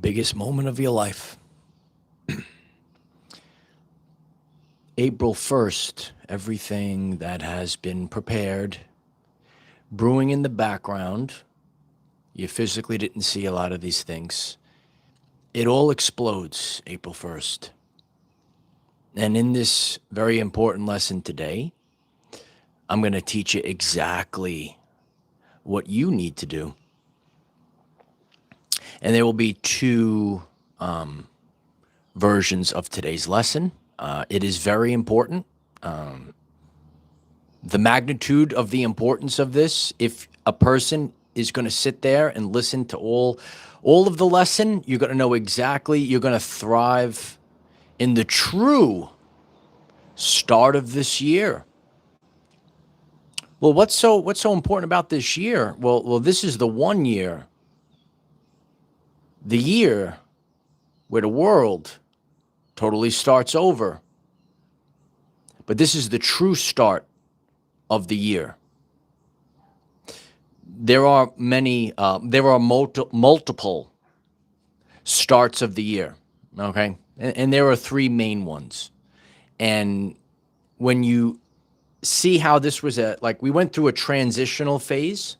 Biggest moment of your life. April 1st, everything that has been prepared, brewing in the background. You physically didn't see a lot of these things. It all explodes April 1st. And in this very important lesson today, I'm going to teach you exactly what you need to do. And there will be two versions of today's lesson. It is very important. The magnitude of the importance of this, if a person is going to sit there and listen to all of the lesson, you're going to know exactly, you're going to thrive in the true start of this year. Well, what's so important about this year? Well, this is the one year, the year where the world totally starts over. But this is the true start of the year. There are multiple starts of the year, okay? And there are three main ones. And when you see how this was we went through a transitional phase,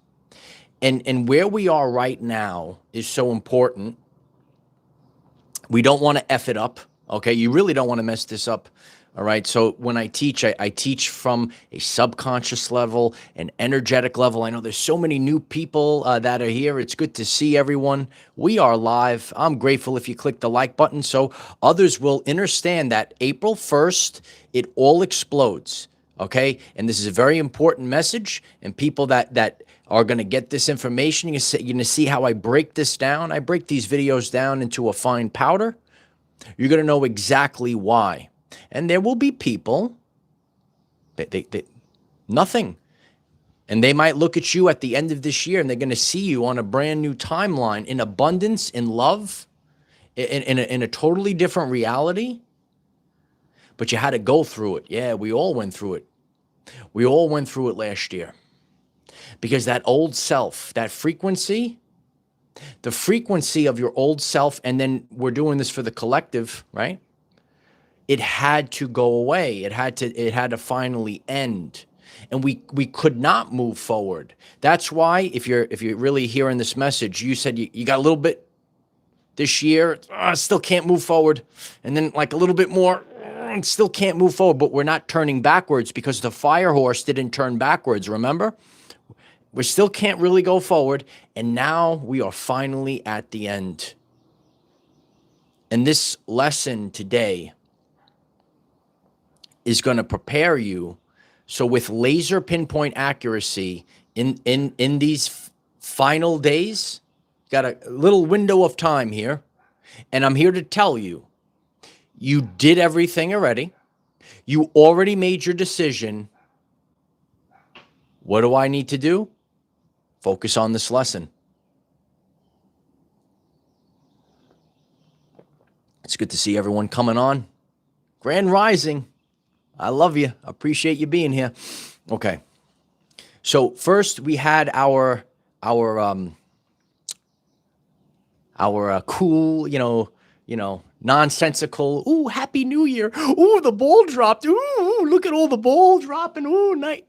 and where we are right now is so important. We don't want to F it up, okay? You really don't want to mess this up. All right. So when I teach, I teach from a subconscious level, an energetic level. I know there's so many new people that are here. It's good to see everyone. We are live. I'm grateful if you click the like button so others will understand that April 1st, it all explodes. Okay. And this is a very important message. And people that are going to get this information, you're going to see how I break this down. I break these videos down into a fine powder. You're going to know exactly why. And there will be people that nothing. And they might look at you at the end of this year and they're going to see you on a brand new timeline in abundance, in love, in a totally different reality. But you had to go through it. Yeah, we all went through it. We all went through it last year. Because that old self, that frequency, the frequency of your old self, and then we're doing this for the collective, right? It had to go away. It had to finally end. And we could not move forward. That's why if you're really hearing this message, you said you got a little bit this year, still can't move forward. And then like a little bit more, still can't move forward, but we're not turning backwards because the fire horse didn't turn backwards, remember? We still can't really go forward. And now we are finally at the end. And this lesson today is going to prepare you. So with laser pinpoint accuracy in these final days, got a little window of time here. And I'm here to tell you, you did everything already. You already made your decision. What do I need to do? Focus on this lesson. It's good to see everyone coming on. Grand Rising. I love you. Appreciate you being here. Okay. So first we had our cool, nonsensical, ooh, Happy New Year. Ooh, the ball dropped. Ooh, look at all the ball dropping. Ooh, night.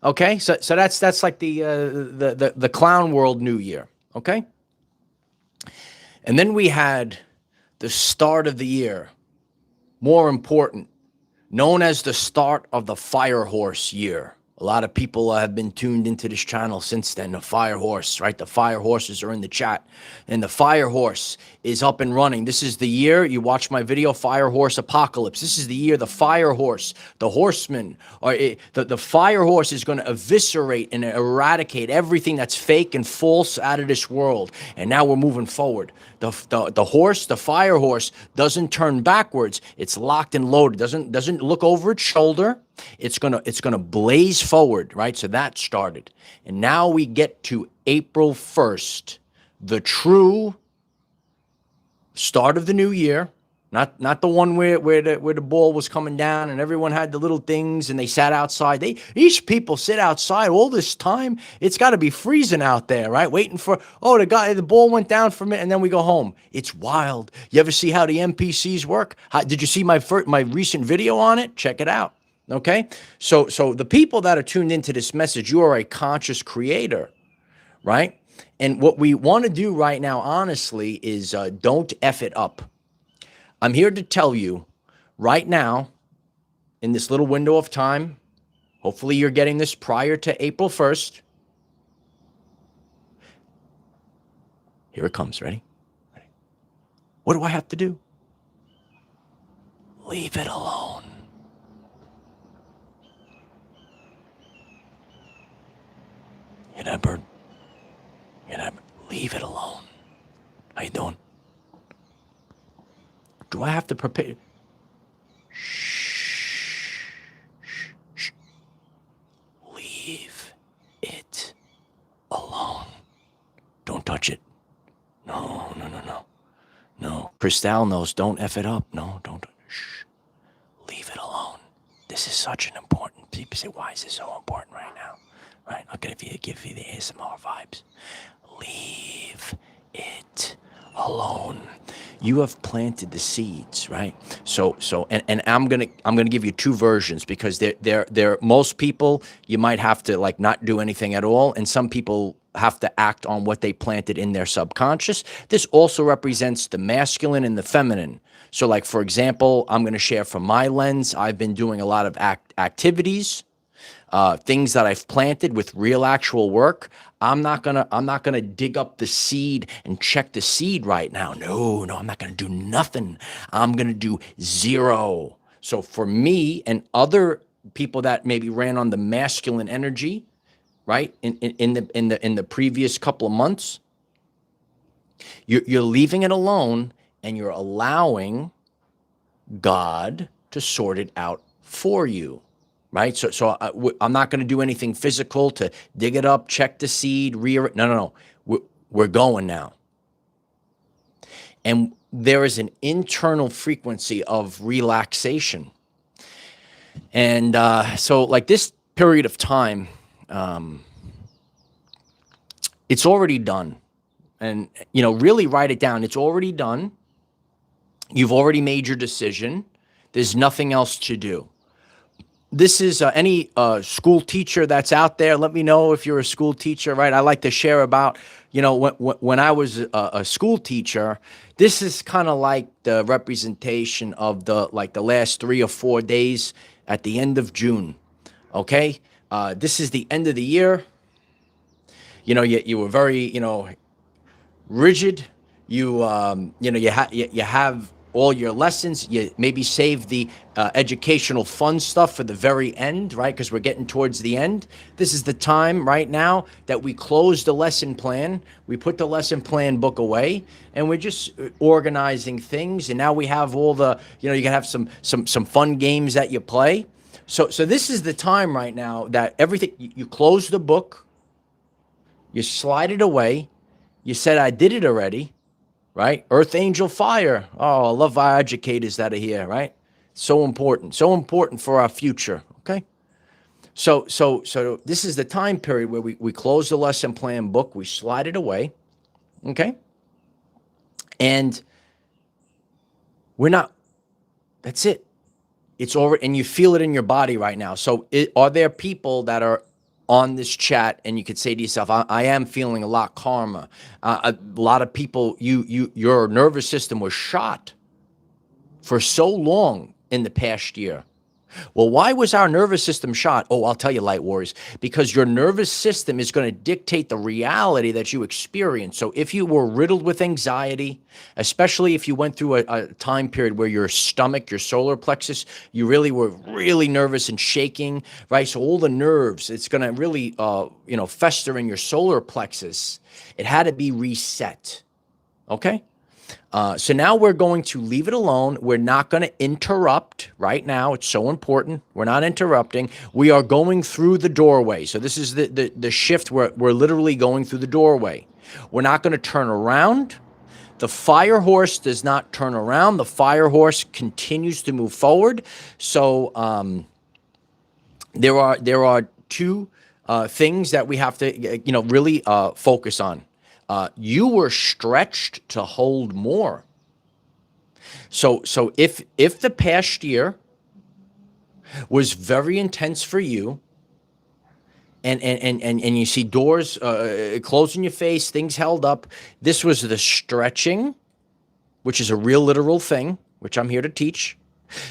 Okay? So that's like the clown world New Year, okay? And then we had the start of the year. More important, known as the start of the fire horse year. A lot of people have been tuned into this channel since then. The fire horse, right? The fire horses are in the chat. And the fire horse is up and running. This is the year, you watch my video, Fire Horse Apocalypse. This is the year the fire horse, the horseman, the fire horse is going to eviscerate and eradicate everything that's fake and false out of this world. And now we're moving forward. The horse, the fire horse, doesn't turn backwards. It's locked and loaded. Doesn't look over its shoulder. It's gonna blaze forward, right? So that started. And now we get to April 1st, the true start of the new year. Not the one where the ball was coming down and everyone had the little things and they sat outside. These people sit outside all this time. It's got to be freezing out there, right? Waiting for the ball went down for a minute and then we go home. It's wild. You ever see how the NPCs work? Did you see my recent video on it? Check it out. Okay, so the people that are tuned into this message, you are a conscious creator, right? And what we want to do right now, honestly, is don't F it up. I'm here to tell you right now, in this little window of time, hopefully you're getting this prior to April 1st. Here it comes. Ready? What do I have to do? Leave it alone. Hear that bird? Hear that bird? Leave it alone. How you doing? Do I have to prepare? Shh. Shh. Leave it alone. Don't touch it. No. No. Cristal knows. Don't F it up. No, don't. Shh. Leave it alone. This is such an important. People say, why is this so important right now? Right? I'm going to give you the ASMR vibes. Leave it alone. You have planted the seeds, right? So and I'm gonna give you two versions because they're most people you might have to like not do anything at all, and some people have to act on what they planted in their subconscious. This also represents the masculine and the feminine. So like, for example, I'm going to share from my lens. I've been doing a lot of activities, things that I've planted with real actual work. I'm not gonna dig up the seed and check the seed right now. No, I'm not gonna do nothing. I'm gonna do zero. So for me and other people that maybe ran on the masculine energy, right, in the previous couple of months, you're leaving it alone and you're allowing God to sort it out for you. Right. So I'm not going to do anything physical to dig it up, check the seed, No. We're going now. And there is an internal frequency of relaxation. And so like this period of time, it's already done. And, really write it down. It's already done. You've already made your decision. There's nothing else to do. This is any school teacher that's out there. Let me know if you're a school teacher, right? I like to share about, when I was a school teacher, this is kind of like the representation of the last 3 or 4 days at the end of June. Okay. This is the end of the year. You were very, rigid. You have all your lessons. You maybe save the educational fun stuff for the very end, right? Because we're getting towards the end. This is the time right now that we close the lesson plan. We put the lesson plan book away, and we're just organizing things. And now we have all the, you can have some fun games that you play. So this is the time right now that everything, you close the book, you slide it away. You said, I did it already. Right? Earth Angel Fire. Oh, I love our educators that are here, right? So important for our future. Okay. So this is the time period where we close the lesson plan book, we slide it away. Okay. And that's it. It's over, and you feel it in your body right now. So are there people that are on this chat and you could say to yourself, I am feeling a lot calmer. A lot of people, your nervous system was shot for so long in the past year. Well, why was our nervous system shot? Oh, I'll tell you, Light Warriors, because your nervous system is going to dictate the reality that you experience. So if you were riddled with anxiety, especially if you went through a time period where your stomach, your solar plexus, you really were really nervous and shaking, right? So all the nerves, it's going to really, fester in your solar plexus. It had to be reset. Okay. So now we're going to leave it alone. We're not going to interrupt right now. It's so important. We're not interrupting. We are going through the doorway. So this is the shift where we're literally going through the doorway. We're not going to turn around. The fire horse does not turn around. The fire horse continues to move forward. So there are two things that we have to really focus on. You were stretched to hold more. So if the past year was very intense for you, and you see doors closed in your face, things held up, this was the stretching, which is a real literal thing, which I'm here to teach.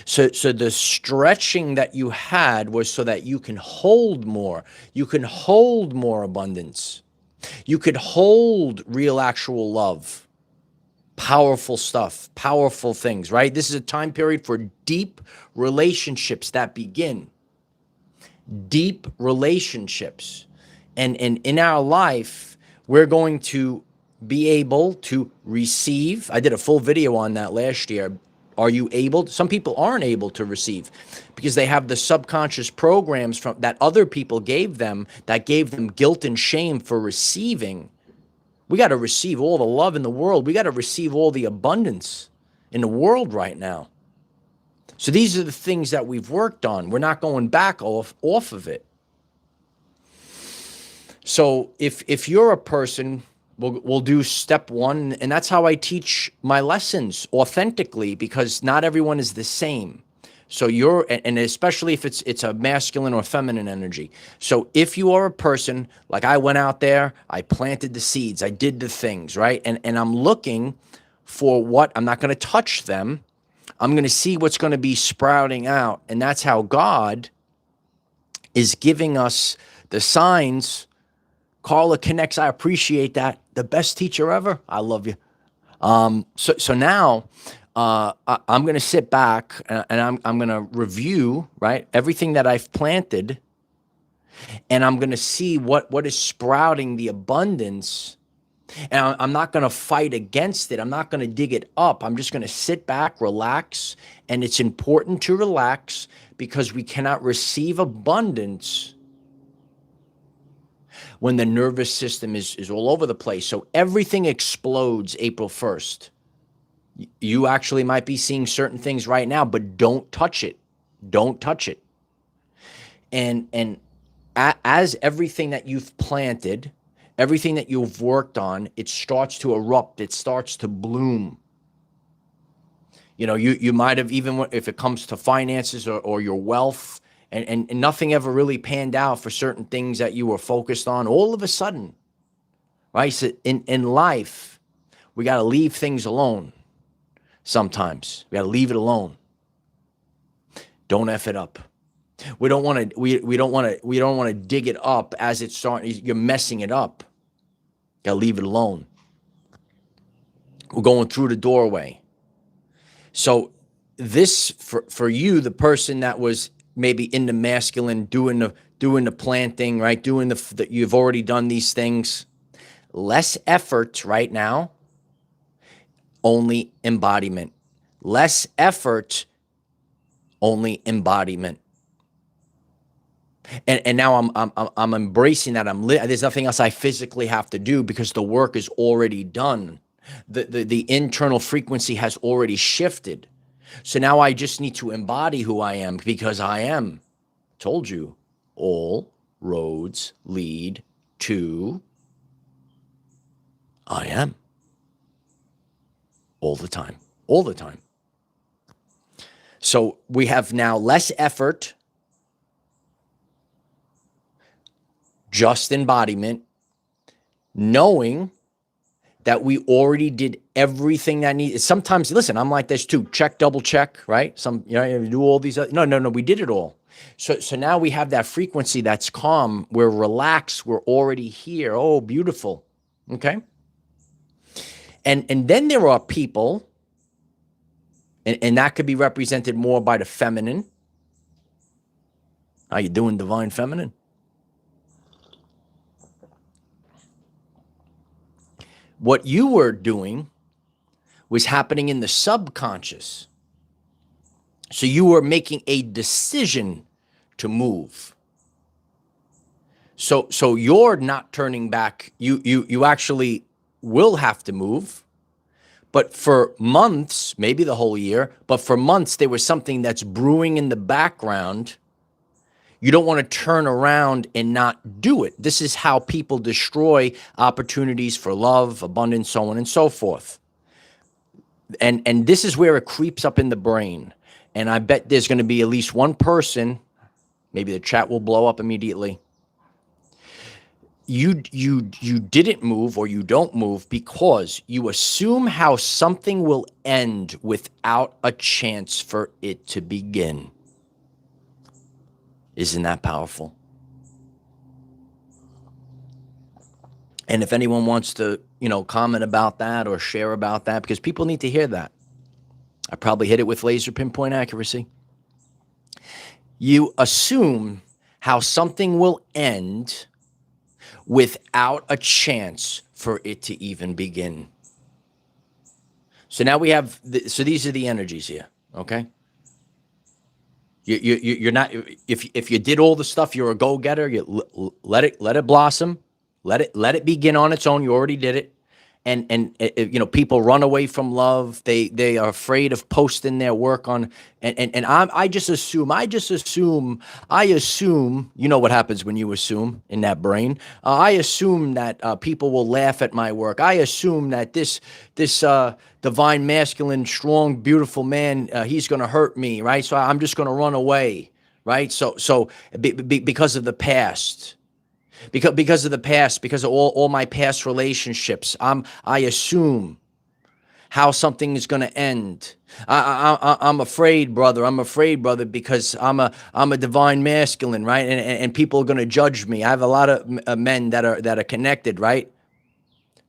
So the stretching that you had was so that you can hold more. You can hold more abundance. You could hold real actual love, powerful stuff, powerful things, right? This is a time period for deep relationships that begin. Deep relationships. And in our life, we're going to be able to receive. I did a full video on that last year. Are you able? Some people aren't able to receive because they have the subconscious programs from that other people gave them that gave them guilt and shame for receiving. We got to receive all the love in the world. We got to receive all the abundance in the world right now. So these are the things that we've worked on. We're not going back off of it. So if you're a person, we'll do step one, and that's how I teach my lessons authentically, because not everyone is the same. So and especially if it's a masculine or feminine energy. So if you are a person, like I went out there, I planted the seeds, I did the things, right? And I'm looking for what, I'm not going to touch them. I'm going to see what's going to be sprouting out. And that's how God is giving us the signs. Carla connects. I appreciate that. The best teacher ever. I love you. So now I'm going to sit back and I'm going to review, right, everything that I've planted, and I'm going to see what is sprouting the abundance. And I'm not going to fight against it. I'm not going to dig it up. I'm just going to sit back, relax. And it's important to relax because we cannot receive abundance when the nervous system is all over the place. So everything explodes April 1st. You actually might be seeing certain things right now, but don't touch it. Don't touch it. And as everything that you've planted, everything that you've worked on, it starts to erupt. It starts to bloom. You might have, even if it comes to finances or your wealth, and nothing ever really panned out for certain things that you were focused on, all of a sudden, right? So in life, we got to leave things alone. Sometimes we got to leave it alone. Don't F it up. We don't want to dig it up as it's starting. You're messing it up. Got to leave it alone. We're going through the doorway. So this for you, the person that was maybe in the masculine, doing the planting, right? Doing the you've already done these things. Less effort right now. Only embodiment. Less effort. Only embodiment. And now I'm embracing that. There's nothing else I physically have to do because the work is already done. The internal frequency has already shifted. So now I just need to embody who I am, because I am. Told you, all roads lead to I am. All the time. All the time. So we have now less effort, just embodiment, knowing that we already did everything that needed. Sometimes, listen, I'm like this too. Check, double check, right? You do all these. No, we did it all. So now we have that frequency that's calm. We're relaxed. We're already here. Oh, beautiful. Okay. And then there are people, and that could be represented more by the feminine. How you doing, divine feminine? What you were doing was happening in the subconscious. So you were making a decision to move. So you're not turning back. You actually will have to move, But for months, maybe the whole year, but for months, there was something that's brewing in the background. You don't want to turn around and not do it. This is how people destroy opportunities for love, abundance, so on and so forth. And this is where it creeps up in the brain. And I bet there's going to be at least one person, maybe the chat will blow up immediately. You didn't move, or you don't move because you assume how something will end without a chance for it to begin. Isn't that powerful? And if anyone wants to, comment about that or share about that, because people need to hear that. I probably hit it with laser pinpoint accuracy. You assume how something will end without a chance for it to even begin. So now we have, so these are the energies here, okay? You're not, if you did all the stuff, you're a go-getter, you let it blossom, let it begin on its own. You already did it. And people run away from love. They are afraid of posting their work on, and I just assume, you know what happens when you assume in that brain. I assume that people will laugh at my work. I assume that this divine masculine, strong, beautiful man, he's going to hurt me, right? So I'm just going to run away, right? So because of the past. Because of the past, because of all my past relationships, I assume how something is going to end. I'm afraid, brother. I'm afraid, brother, because I'm a divine masculine, right? And people are going to judge me. I have a lot of men that are connected, right,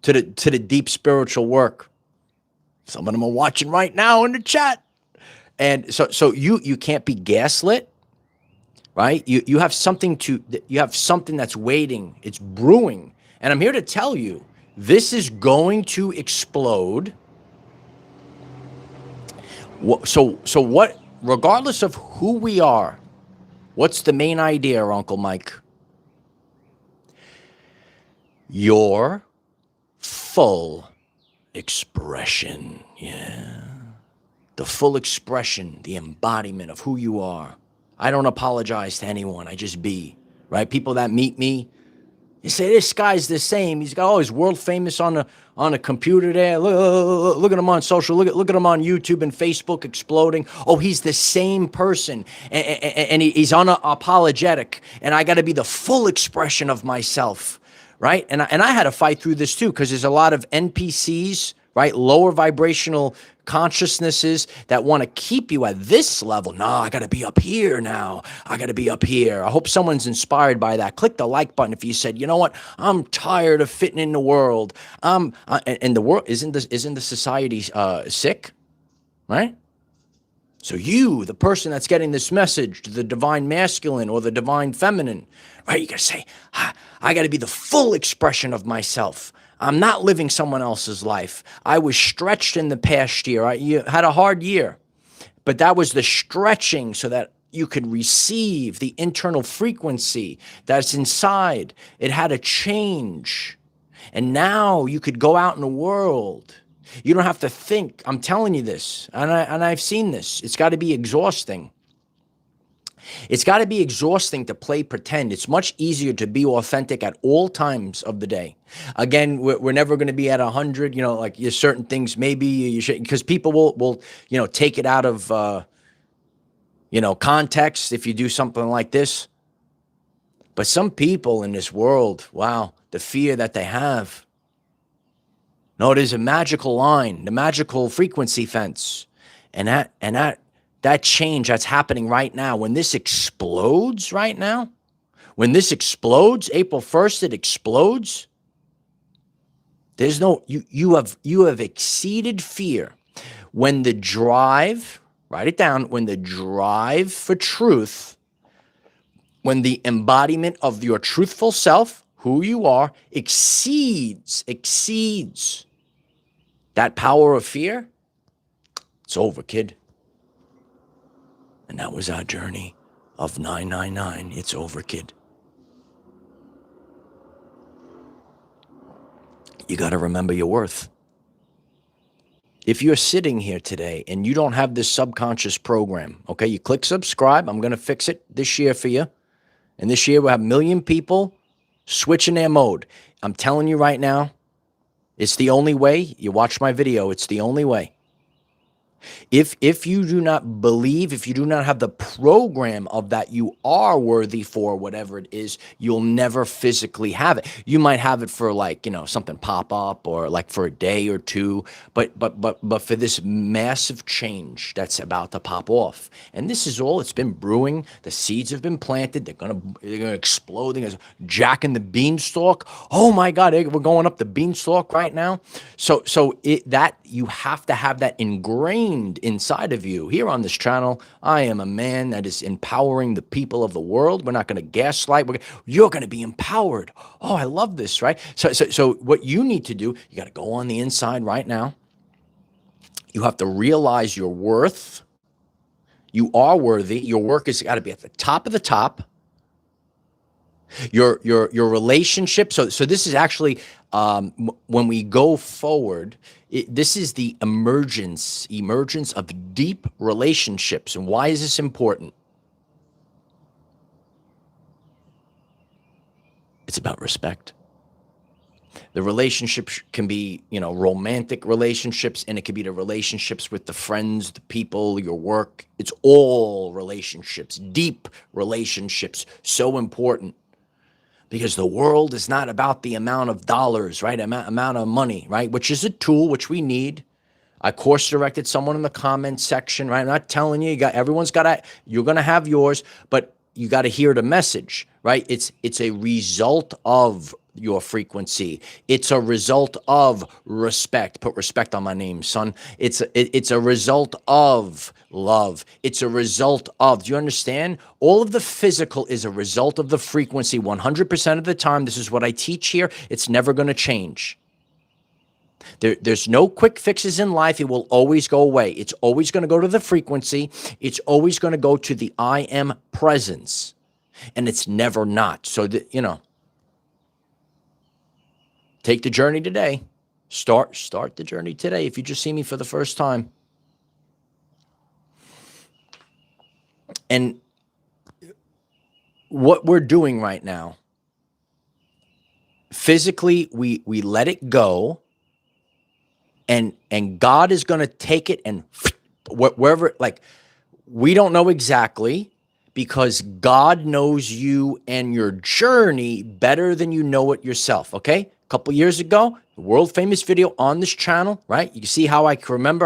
to the deep spiritual work. Some of them are watching right now in the chat, and so you can't be gaslit. Right? You have something that's waiting. It's brewing. And I'm here to tell you, this is going to explode. So what, regardless of who we are, what's the main idea, Uncle Mike? Your full expression. Yeah. The full expression, the embodiment of who you are. I don't apologize to anyone. I just be, right? People that meet me, they say, this guy's the same. He's got, he's world famous on a computer there. Look at him on social. Look at him on YouTube and Facebook exploding. Oh, he's the same person. And he's unapologetic. And I got to be the full expression of myself, right? And I had to fight through this too, because there's a lot of NPCs, right? Lower vibrational consciousnesses that want to keep you at this level. No, I got to be up here now. I got to be up here. I hope someone's inspired by that. Click the like button if you said, you know what? I'm tired of fitting in the world. And the world isn't the society sick, right? So you, the person that's getting this message, the divine masculine or the divine feminine, right? You got to say, I got to be the full expression of myself. I'm not living someone else's life. I was stretched in the past year. You had a hard year, but that was the stretching so that you could receive the internal frequency that's inside. It had to change. And now you could go out in the world. You don't have to think. I'm telling you this, and I've seen this. It's got to be exhausting. It's got to be exhausting to play pretend. It's much easier to be authentic at all times of the day. Again, we're never going to be at 100. Like certain things, maybe you should, because people will take it out of context if you do something like this. But some people in this world, wow, the fear that they have. No, it is a magical line, the magical frequency fence, and that change that's happening right now, when this explodes right now, when this explodes, April 1st, it explodes. There's no, you have exceeded fear. When the drive, write it down, when the drive for truth, when the embodiment of your truthful self, who you are, exceeds that power of fear, it's over, kid. And that was our journey of 999. It's over, kid. You got to remember your worth. If you're sitting here today and you don't have this subconscious program, okay, you click subscribe. I'm going to fix it this year for you. And this year we'll have 1 million people switching their mode. I'm telling you right now, it's the only way. You watch my video, it's the only way. If you do not believe, if you do not have the program of that you are worthy for whatever it is, you'll never physically have it. You might have it for something pop up or like for a day or two, but for this massive change that's about to pop off. And this is all, it's been brewing. The seeds have been planted. They're gonna explode. There's Jack and the Beanstalk. Oh my God, we're going up the beanstalk right now. So that you have to have that ingrained inside of you. Here on this channel, I am a man that is empowering the people of the world. We're not going to gaslight. You're going to be empowered. Oh, I love this, right? So what you need to do, you got to go on the inside right now. You have to realize your worth. You are worthy. Your work has got to be at the top of the top. Your relationship. So this is actually when we go forward, this is the emergence of deep relationships. And why is this important? It's about respect. The relationship can be, romantic relationships, and it could be the relationships with the friends, the people, your work. It's all relationships, deep relationships, so important. Because the world is not about the amount of dollars, right? Amount of money, right? Which is a tool which we need. I course directed someone in the comment section, right? I'm not telling you, you're going to have yours, but you got to hear the message, right? It's a result of your frequency. It's a result of respect. Put respect on my name, son. It's a result of love. It's a result of, do you understand? All of the physical is a result of the frequency 100% of the time. This is what I teach here. It's never going to change. There's no quick fixes in life. It will always go away. It's always going to go to the frequency. It's always going to go to the I am presence. And it's never not. So, take the journey today. Start the journey today. If you just see me for the first time. And what we're doing right now, physically, we let it go, and God is going to take it and wherever, we don't know exactly, because God knows you and your journey better than you know it yourself, okay? A couple years ago, the world famous video on this channel, right? You can see how I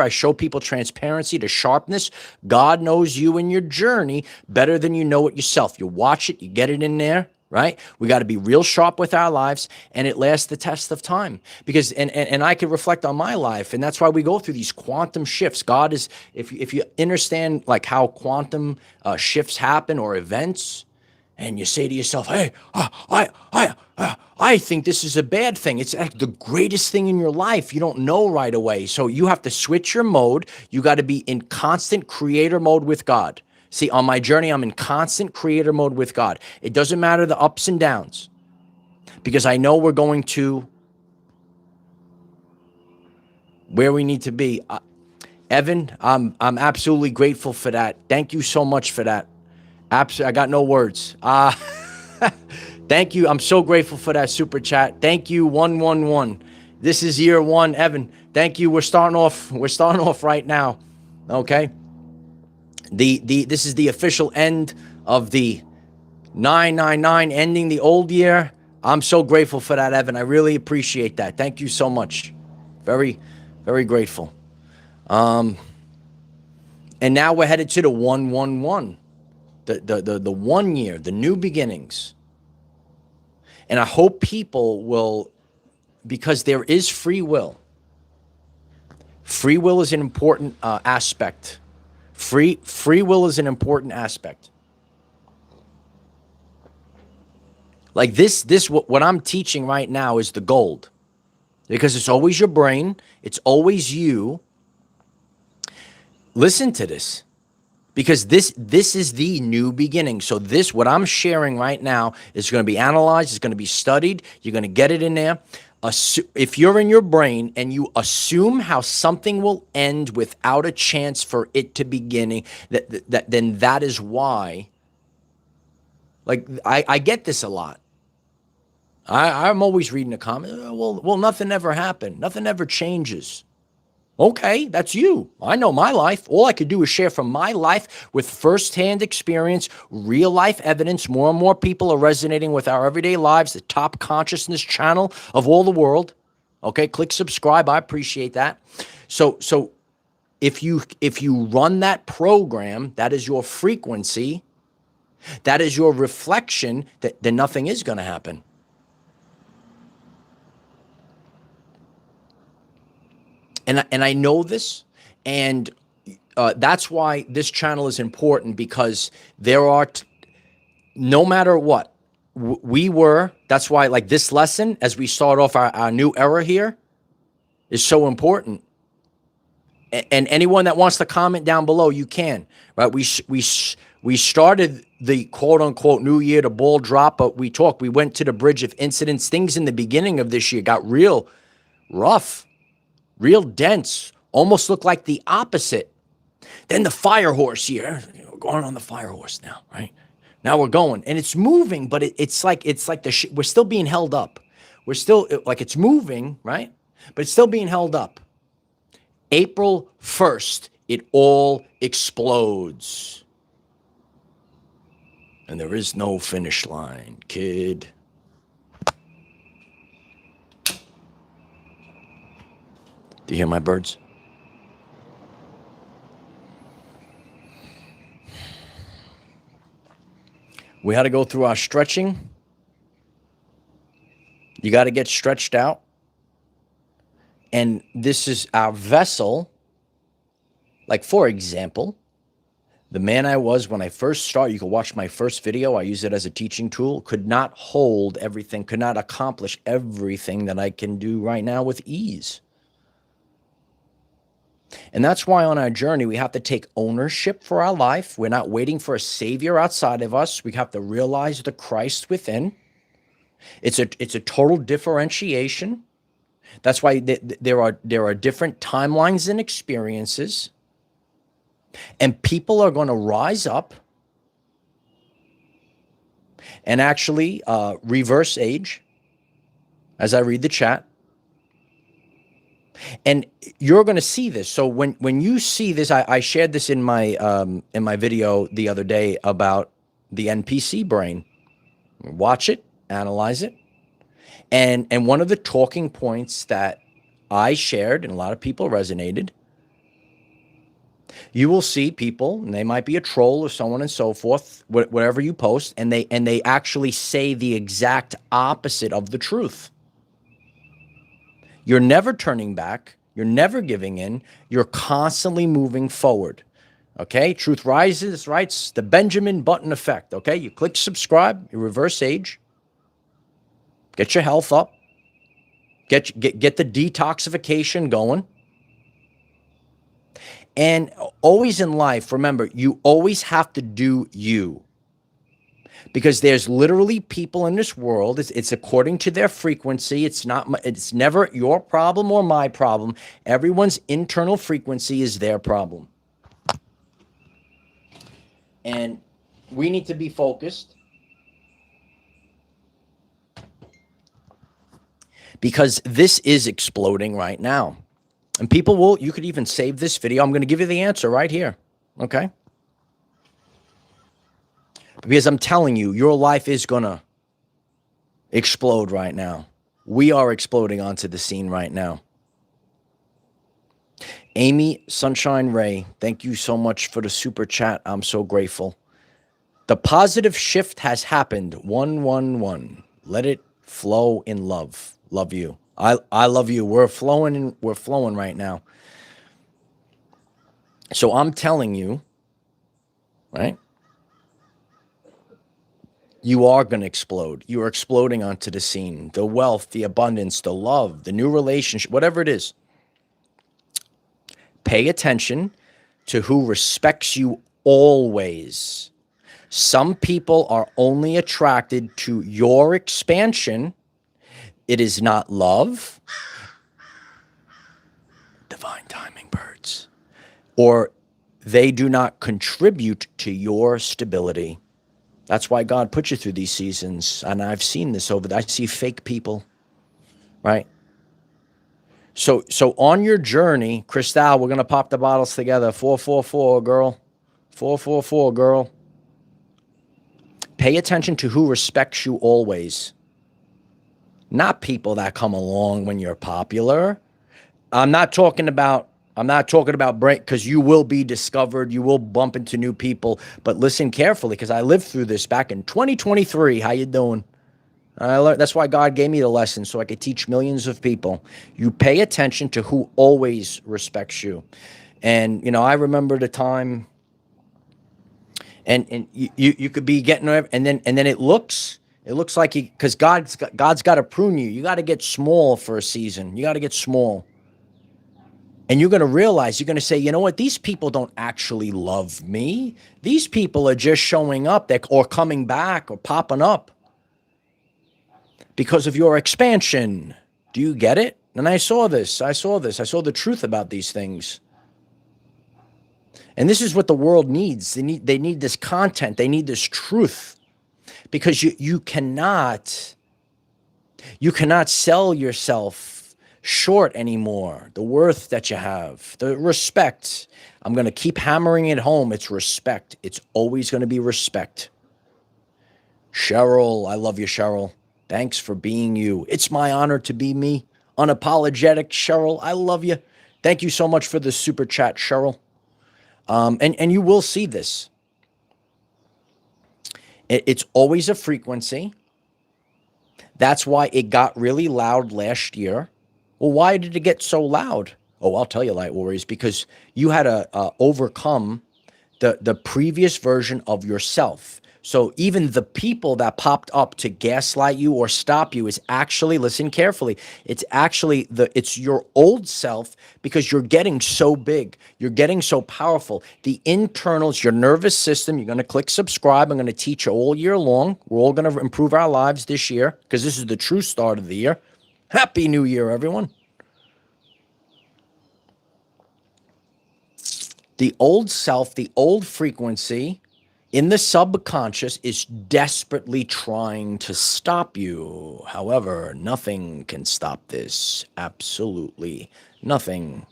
show people transparency to sharpness. God knows you and your journey better than you know it yourself. You watch it, you get it in there, right? We got to be real sharp with our lives, and it lasts the test of time. Because, and I can reflect on my life, and that's why we go through these quantum shifts. God is, if you understand how quantum shifts happen or events, and you say to yourself, hey, I think this is a bad thing. It's the greatest thing in your life. You don't know right away. So you have to switch your mode. You got to be in constant creator mode with God. See, on my journey, I'm in constant creator mode with God. It doesn't matter the ups and downs, because I know we're going to where we need to be. Evan, I'm absolutely grateful for that. Thank you so much for that. Absolutely, I got no words. Thank you. I'm so grateful for that super chat. Thank you, 111. This is year one, Evan. Thank you. We're starting off right now. Okay. This is the official end of the 999, ending the old year. I'm so grateful for that, Evan. I really appreciate that. Thank you so much. Very, very grateful. And now we're headed to the 111. The 1 year, the new beginnings. And I hope people will, because there is free will. Free will is an important aspect. Free will is an important aspect. Like what I'm teaching right now is the gold, because it's always your brain. It's always you. Listen to this. Because this is the new beginning. So what I'm sharing right now is going to be analyzed. It's going to be studied. You're going to get it in there. If you're in your brain and you assume how something will end without a chance for it to begin, then that is why. Like I get this a lot. I'm always reading a comment. Well, nothing ever happened. Nothing ever changes. Okay, that's you. I know my life. All I could do is share from my life with firsthand experience, real life evidence. More and more people are resonating with Our Everyday Lives, the top consciousness channel of all the world. Okay, click subscribe. I appreciate that. So if you run that program, that is your frequency, that is your reflection, then nothing is going to happen. And I know this, and that's why this channel is important, because there are, no matter what, that's why, like, this lesson, as we start off our new era here, is so important. And anyone that wants to comment down below, you can, right? We started the quote unquote new year, the ball drop, but we went to the bridge of incidents. Things in the beginning of this year got real rough, real dense, almost looked like the opposite. Then the fire horse here, we're going on the fire horse now, right? Now we're going, and it's moving, but it's like we're still being held up. We're still, like, it's moving, right? But it's still being held up. April 1st, it all explodes. And there is no finish line, kid. Do you hear my birds? We had to go through our stretching. You got to get stretched out. And this is our vessel. Like, for example, the man I was when I first started, you can watch my first video. I use it as a teaching tool. Could not hold everything, could not accomplish everything that I can do right now with ease. And that's why on our journey, we have to take ownership for our life. We're not waiting for a savior outside of us. We have to realize the Christ within. It's a total differentiation. That's why there are different timelines and experiences. And people are going to rise up and actually reverse age, as I read the chat. And you're going to see this. So when you see this, I shared this in my video the other day about the NPC brain. Watch it, analyze it. And one of the talking points that I shared, and a lot of people resonated, you will see people, and they might be a troll or so on and so forth, whatever you post, and they actually say the exact opposite of the truth. You're never turning back. You're never giving in. You're constantly moving forward. Okay? Truth rises, right? It's the Benjamin Button effect. Okay? You click subscribe, you reverse age. Get your health up. Get the detoxification going. And always in life, remember, you always have to do you. Because there's literally people in this world, it's according to their frequency. It's never your problem or my problem. Everyone's internal frequency is their problem. And we need to be focused. Because this is exploding right now. And people you could even save this video. I'm going to give you the answer right here. Okay? Because I'm telling you, your life is going to explode right now. We are exploding onto the scene right now. Amy Sunshine Ray, thank you so much for the super chat. I'm so grateful. The positive shift has happened. 111. Let it flow in love. Love you. I love you. We're flowing right now. So I'm telling you, right? You are going to explode. You are exploding onto the scene. The wealth, the abundance, the love, the new relationship, whatever it is. Pay attention to who respects you always. Some people are only attracted to your expansion. it is not love, divine timing, birds, or they do not contribute to your stability. That's why God put you through these seasons. And I've seen this I see fake people, right? So on your journey, Cristal, we're going to pop the bottles together. 444, girl. 444, girl. Pay attention to who respects you always. Not people that come along when you're popular. I'm not talking about break, because you will be discovered. You will bump into new people. But listen carefully, because I lived through this back in 2023. How you doing? I learned, that's why God gave me the lesson, so I could teach millions of people. You pay attention to who always respects you. And, you know, I remember the time, and you could be getting, and then it looks like because God's got to prune you. You got to get small for a season. You got to get small. And you're going to realize, you're going to say, you know what? These people don't actually love me. These people are just showing up or coming back or popping up because of your expansion. Do you get it? And I saw this. I saw the truth about these things. And this is what the world needs. They need this content. They need this truth, because you cannot sell yourself short anymore. The worth that you have, the respect. I'm going to keep hammering it home. It's respect. It's always going to be respect. Cheryl, I love you, Cheryl. Thanks for being you. It's my honor to be me. Unapologetic, Cheryl. I love you. Thank you so much for the super chat, Cheryl. And you will see this. It's always a frequency. That's why it got really loud last year. Well, why did it get so loud? Oh, I'll tell you, Light Warriors, because you had to overcome the previous version of yourself. So even the people that popped up to gaslight you or stop you is actually, listen carefully, it's actually it's your old self, because you're getting so big. You're getting so powerful. The internals, your nervous system, you're going to click subscribe. I'm going to teach you all year long. We're all going to improve our lives this year, because this is the true start of the year. Happy New Year, everyone. The old self, the old frequency in the subconscious is desperately trying to stop you. However, nothing can stop this. Absolutely nothing.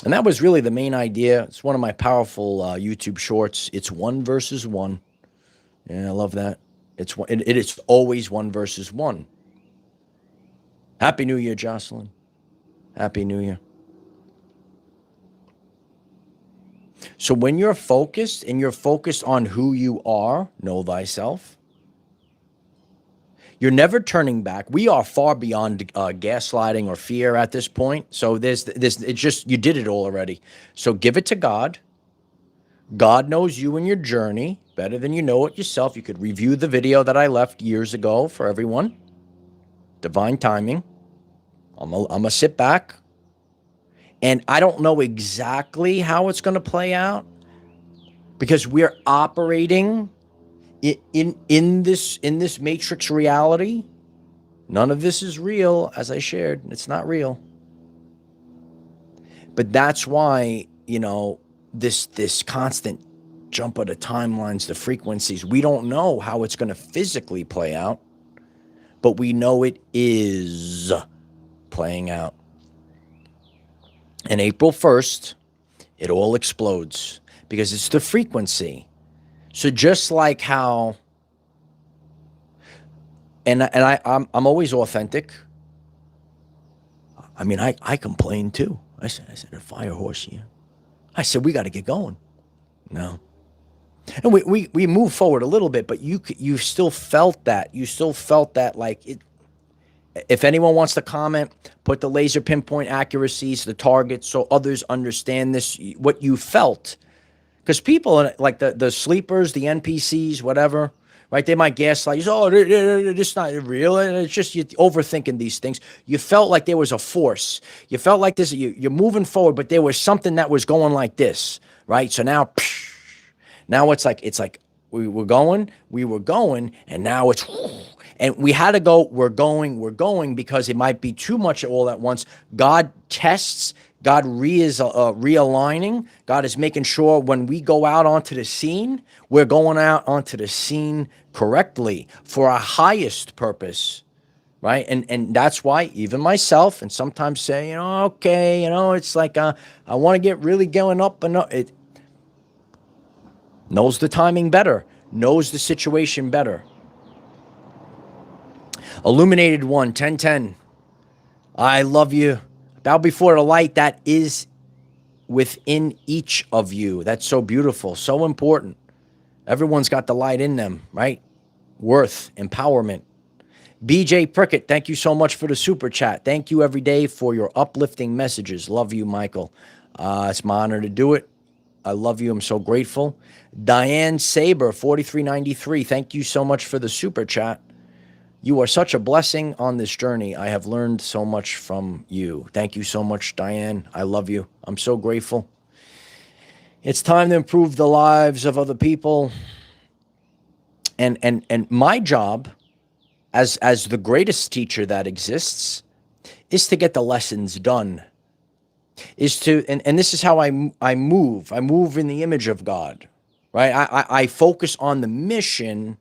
And that was really the main idea. It's one of my powerful YouTube shorts. It's 1 versus 1. Yeah, I love that. It is always 1 versus 1. Happy New Year, Jocelyn. Happy New Year. So when you're focused, and you're focused on who you are, know thyself, you're never turning back. We are far beyond gaslighting or fear at this point. So it's just, you did it all already. So give it to God. God knows you and your journey better than you know it yourself. You could review the video that I left years ago for everyone. Divine timing. I'm gonna sit back, and I don't know exactly how it's going to play out, because we're operating in this matrix reality. None of this is real, as I shared. It's not real. But that's why, you know, this constant jump of the timelines, the frequencies, we don't know how it's going to physically play out, but we know it is playing out. And April 1st, it all explodes, because it's the frequency. So just like how, and I'm always authentic. I mean, I complained too. I said, a fire horse here. I said, we got to get going. No. And we move forward a little bit, but you still felt that. You still felt that, like it. If anyone wants to comment, put the laser pinpoint accuracies, the targets, so others understand this, what you felt. Because people, like the sleepers, the NPCs, whatever, right? They might gaslight you. Oh, it's not real. It's just you overthinking these things. You felt like there was a force. You felt like this. You're moving forward, but there was something that was going like this, right? So now it's like we were going, and now it's, And we had to go, we're going, because it might be too much all at once. God tests, God is realigning. God is making sure when we go out onto the scene, we're going out onto the scene correctly for our highest purpose, right? And that's why even myself, and sometimes say, okay, it's like I want to get really going up and up. It knows the timing better, knows the situation better. Illuminated one, 1010. I love you. Bow before the light that is within each of you. That's so beautiful, so important. Everyone's got the light in them, right? Worth, empowerment. BJ Prickett, thank you so much for the super chat. Thank you every day for your uplifting messages. Love you, Michael. It's my honor to do it. I love you. I'm so grateful. Diane Saber, 4393. Thank you so much for the super chat. You are such a blessing on this journey. I have learned so much from you. Thank you so much, Diane. I love you. I'm so grateful. It's time to improve the lives of other people. And my job as the greatest teacher that exists is to get the lessons done. And this is how I move. I move in the image of God, right? I focus on the mission.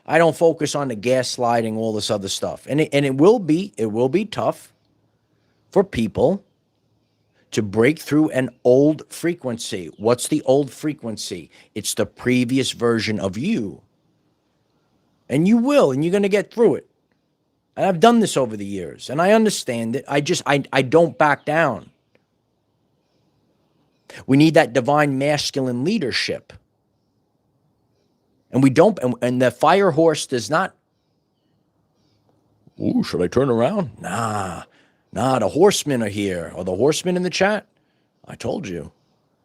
I don't focus on the gaslighting, all this other stuff. And it will be tough for people to break through an old frequency. What's the old frequency? It's the previous version of you. And you will, and you're going to get through it. And I've done this over the years, and I understand it. I don't back down. We need that divine masculine leadership. And we don't, and the fire horse does not, ooh, should I turn around? Nah, the horsemen are here. Are the horsemen in the chat? I told you.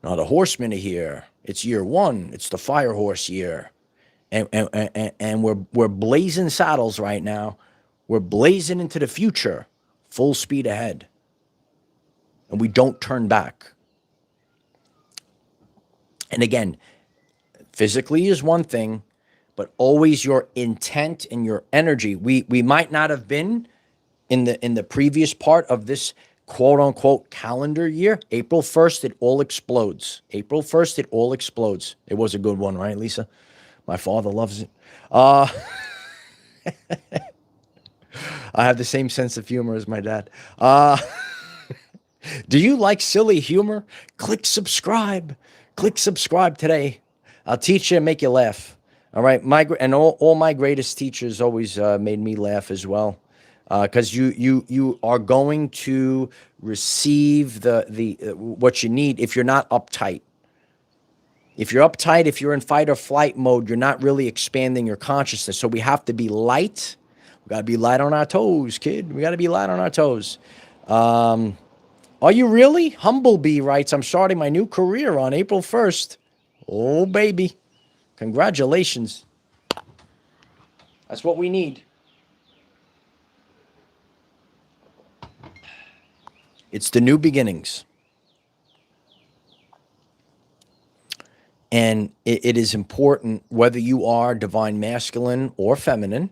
No, the horsemen are here. It's year one. It's the fire horse year. And we're blazing saddles right now. We're blazing into the future, full speed ahead. And we don't turn back. And again, physically is one thing, but always your intent and your energy. We might not have been in the previous part of this quote unquote calendar year. April 1st, it all explodes. April 1st, it all explodes. It was a good one, right, Lisa? My father loves it. I have the same sense of humor as my dad. Do you like silly humor? Click subscribe. Click subscribe today. I'll teach you and make you laugh. All right. All my greatest teachers always made me laugh as well. Because you are going to receive the what you need if you're not uptight. If you're uptight, if you're in fight or flight mode, you're not really expanding your consciousness. So we have to be light. We got to be light on our toes, kid. We got to be light on our toes. Are you really? Humblebee writes, I'm starting my new career on April 1st. Oh, baby. Congratulations. That's what we need. It's the new beginnings. And it is important whether you are divine masculine or feminine.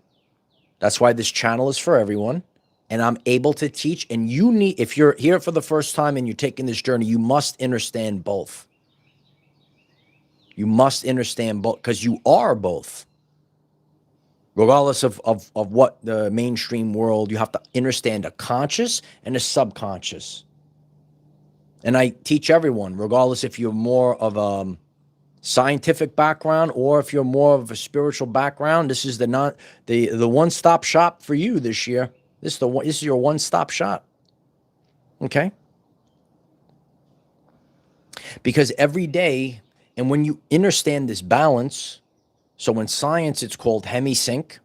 That's why this channel is for everyone. And I'm able to teach. And you need, if you're here for the first time and you're taking this journey, you must understand both. You must understand both because you are both. Regardless of what the mainstream world, you have to understand a conscious and a subconscious. And I teach everyone, regardless if you're more of a scientific background or if you're more of a spiritual background, this is the one-stop shop for you this year. This is your one-stop shop. Okay? Because every day, and when you understand this balance, so in science it's called hemisync.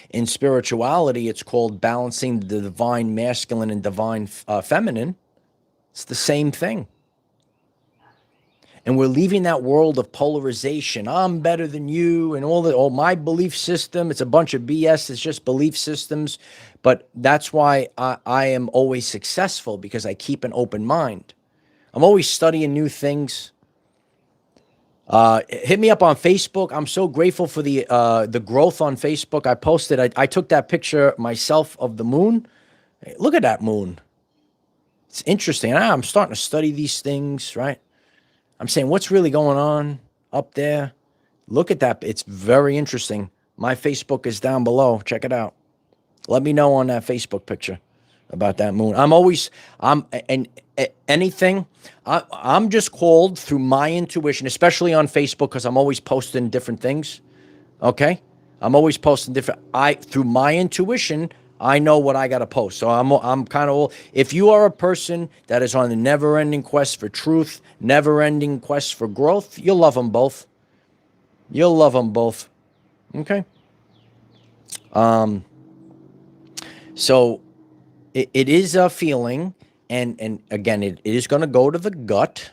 In spirituality, it's called balancing the divine masculine and divine feminine. It's the same thing. And we're leaving that world of polarization. I'm better than you and all my belief system. It's a bunch of BS. It's just belief systems. But that's why I am always successful, because I keep an open mind. I'm always studying new things. Hit me up on Facebook. I'm so grateful for the growth on Facebook. I posted, I took that picture myself of the moon. Hey, look at that moon. It's interesting. I'm starting to study these things, right? I'm saying, what's really going on up there? Look at that. It's very interesting. My Facebook is down below. Check it out. Let me know on that Facebook picture about that moon. I'm just called through my intuition, especially on Facebook, because I'm always posting different things. Okay. I'm always posting through my intuition, I know what I got to post. So I'm kind of, if you are a person that is on a never ending quest for truth, never ending quest for growth, you'll love them both. You'll love them both. Okay. So it is a feeling, and again, it is going to go to the gut,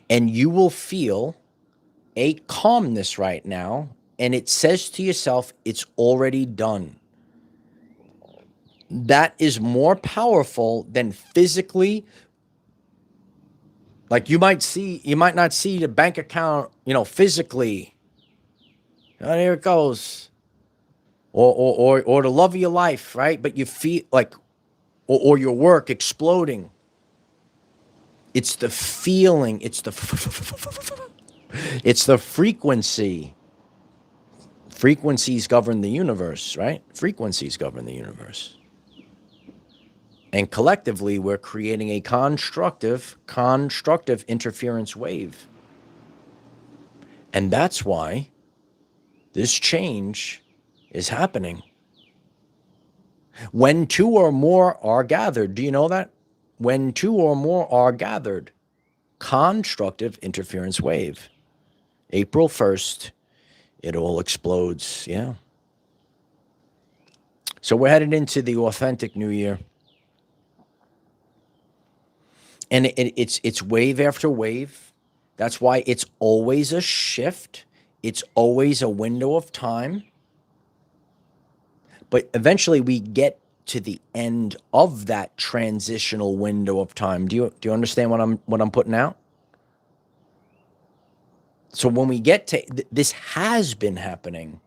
and you will feel a calmness right now, and it says to yourself, it's already done. That is more powerful than physically. Like you might not see the bank account, physically. Oh, there it goes. Or the love of your life, right? But you feel like, or your work exploding. It's the feeling. It's the frequency. Frequencies govern the universe, right? Frequencies govern the universe. And collectively, we're creating a constructive interference wave. And that's why this change is happening. When two or more are gathered, do you know that? When two or more are gathered, constructive interference wave. April 1st, it all explodes. Yeah. So we're headed into the authentic new year. And it's wave after wave. That's why it's always a shift. It's always a window of time. But eventually we get to the end of that transitional window of time. Do you understand what I'm putting out? So when we get to this has been happening,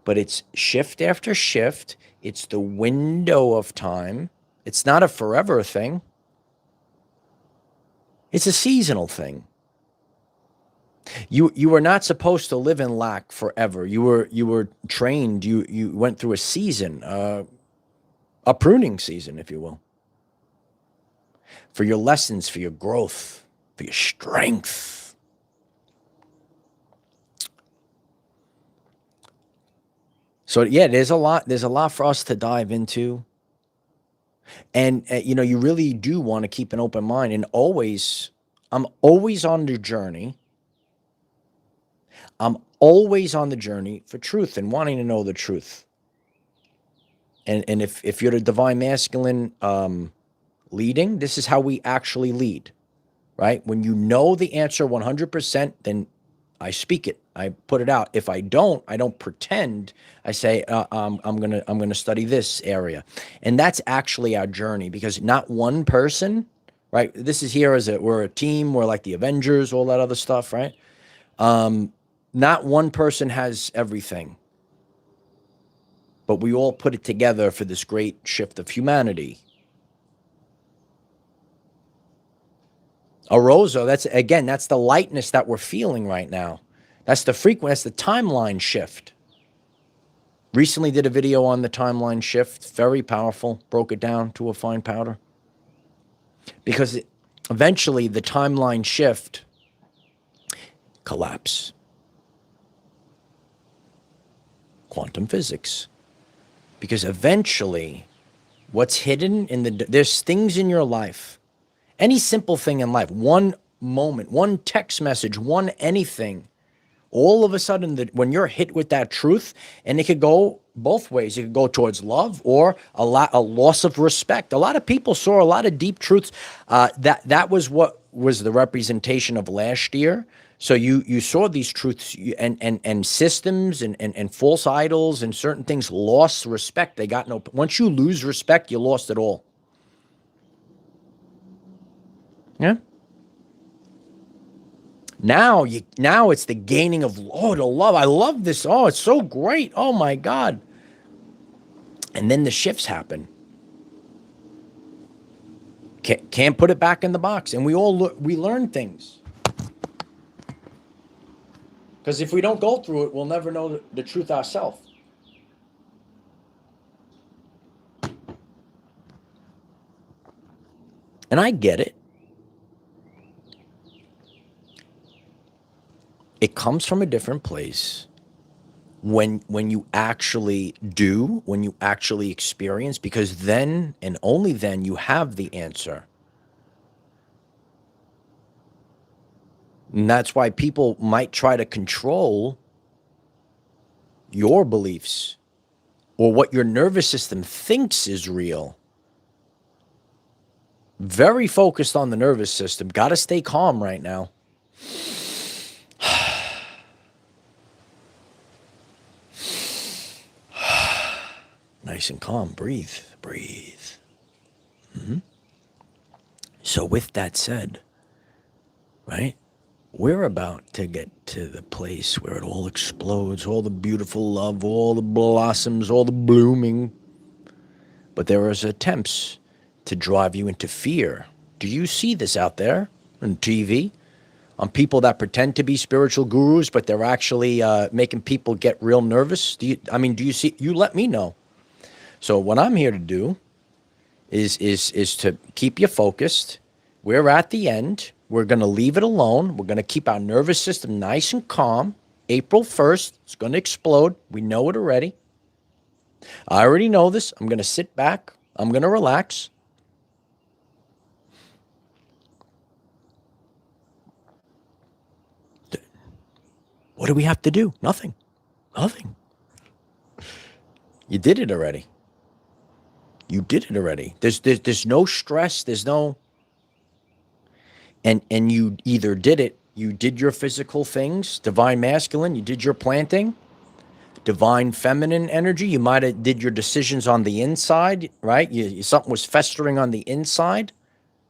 but it's shift after shift. It's the window of time. It's not a forever thing. It's a seasonal thing. You were not supposed to live in lack forever. You were trained. You went through a season, a pruning season, if you will, for your lessons, for your growth, for your strength. So yeah, there's a lot for us to dive into. And you really do want to keep an open mind, and I'm always on the journey. I'm always on the journey for truth and wanting to know the truth. And if you're the divine masculine leading, this is how we actually lead, right? When you know the answer 100%, then I speak it. I put it out. If I don't pretend. I say I'm gonna study this area, and that's actually our journey. Because not one person, right? This is here as we're a team. We're like the Avengers, all that other stuff, right? Not one person has everything, but we all put it together for this great shift of humanity. Aroso, that's the lightness that we're feeling right now. That's the frequency, that's the timeline shift. Recently did a video on the timeline shift. Very powerful. Broke it down to a fine powder. Because eventually the timeline shift collapse. Quantum physics. Because eventually what's hidden there's things in your life, any simple thing in life, one moment, one text message, one anything, all of a sudden when you're hit with that truth, and it could go both ways. It could go towards love or a loss of respect. A lot of people saw a lot of deep truths. That was what was the representation of last year. So you saw these truths and systems and false idols and certain things lost respect. They got no. Once you lose respect, you lost it all. Yeah. Now it's the gaining of, the love. I love this. Oh, it's so great. Oh my God. And then the shifts happen. Can't put it back in the box. And we learn things. Because if we don't go through it, we'll never know the truth ourselves. And I get it. It comes from a different place when you actually do, when you actually experience, because then and only then you have the answer. And that's why people might try to control your beliefs or what your nervous system thinks is real. Very focused on the nervous system. Got to stay calm right now. Nice and calm. Breathe. Mm-hmm. So with that said, right, we're about to get to the place where it all explodes, all the beautiful love, all the blossoms, all the blooming. But there is attempts to drive you into fear. Do you see this out there on TV? On people that pretend to be spiritual gurus, but they're actually making people get real nervous? Do you see? You let me know. So what I'm here to do is to keep you focused. We're at the end. We're going to leave it alone. We're going to keep our nervous system nice and calm. April 1st, it's going to explode. We know it already. I already know this. I'm going to sit back. I'm going to relax. What do we have to do? Nothing. You did it already. There's no stress. There's no, and you either did it. You did your physical things, divine masculine. You did your planting, divine feminine energy. You might have did your decisions on the inside, right? Something was festering on the inside,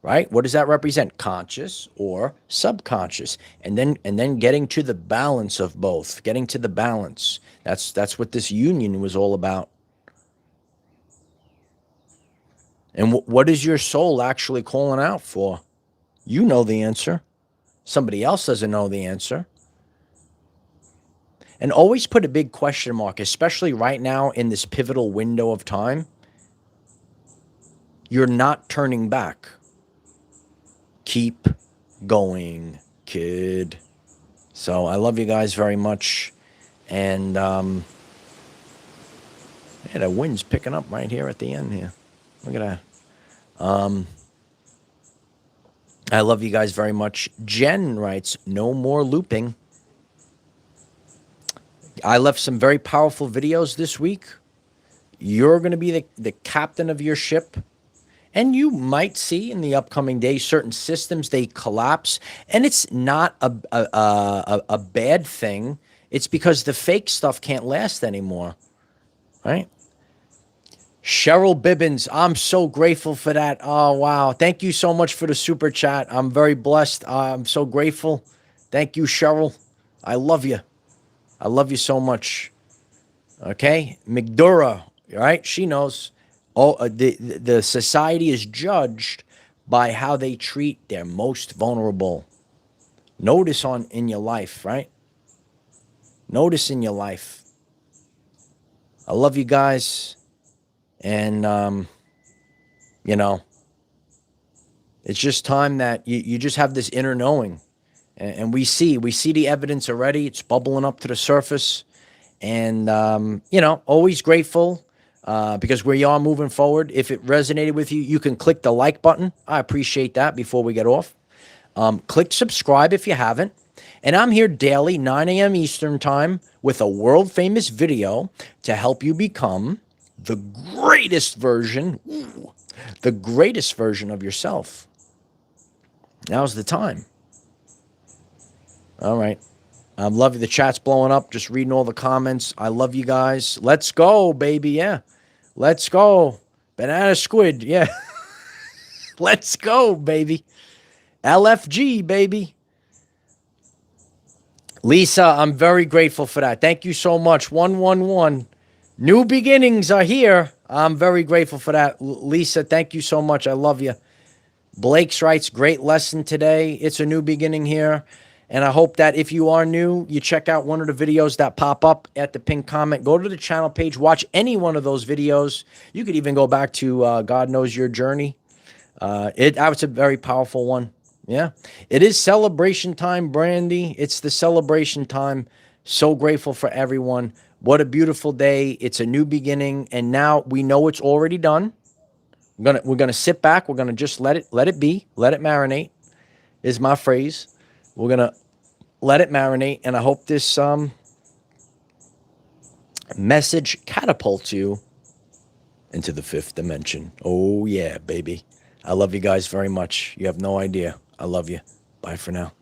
right? What does that represent? Conscious or subconscious, and then getting to the balance of both. Getting to the balance. That's what this union was all about. And what is your soul actually calling out for? You know the answer. Somebody else doesn't know the answer. And always put a big question mark, especially right now in this pivotal window of time. You're not turning back. Keep going, kid. So I love you guys very much. And the wind's picking up right here at the end here. Look at that. I love you guys very much. Jen writes, no more looping. I left some very powerful videos this week. You're going to be the captain of your ship. And you might see in the upcoming days certain systems, they collapse. And it's not a bad thing. It's because the fake stuff can't last anymore. Right? Cheryl Bibbins, I'm so grateful for that. Oh, wow. Thank you so much for the super chat. I'm very blessed. I'm so grateful. Thank you, Cheryl. I love you. I love you so much. Okay? McDura, right? She knows. The society is judged by how they treat their most vulnerable. Notice in your life, right? Notice in your life. I love you guys. And, it's just time that you just have this inner knowing. And we see the evidence already. It's bubbling up to the surface. And, always grateful because we are moving forward. If it resonated with you, you can click the like button. I appreciate that before we get off. Click subscribe if you haven't. And I'm here daily, 9 a.m. Eastern time, with a world-famous video to help you become the greatest version of yourself. Now's the time. All right. I love you. The chat's blowing up. Just reading all the comments. I love you guys. Let's go, baby. Yeah. Let's go. Banana squid. Yeah. Let's go, baby. LFG, baby. Lisa, I'm very grateful for that. Thank you so much. 111. New beginnings are here. I'm very grateful for that. Lisa, thank you so much. I love you. Blake's writes, great lesson today. It's a new beginning here. And I hope that if you are new, you check out one of the videos that pop up at the pinned comment. Go to the channel page, watch any one of those videos. You could even go back to God Knows Your Journey. That was a very powerful one. Yeah. It is celebration time, Brandy. It's the celebration time. So grateful for everyone. What a beautiful day. It's a new beginning. And now we know it's already done. We're gonna sit back. We're gonna just let it be, let it marinate, is my phrase. We're gonna let it marinate, and I hope this message catapults you into the fifth dimension. Oh yeah, baby. I love you guys very much. You have no idea. I love you. Bye for now.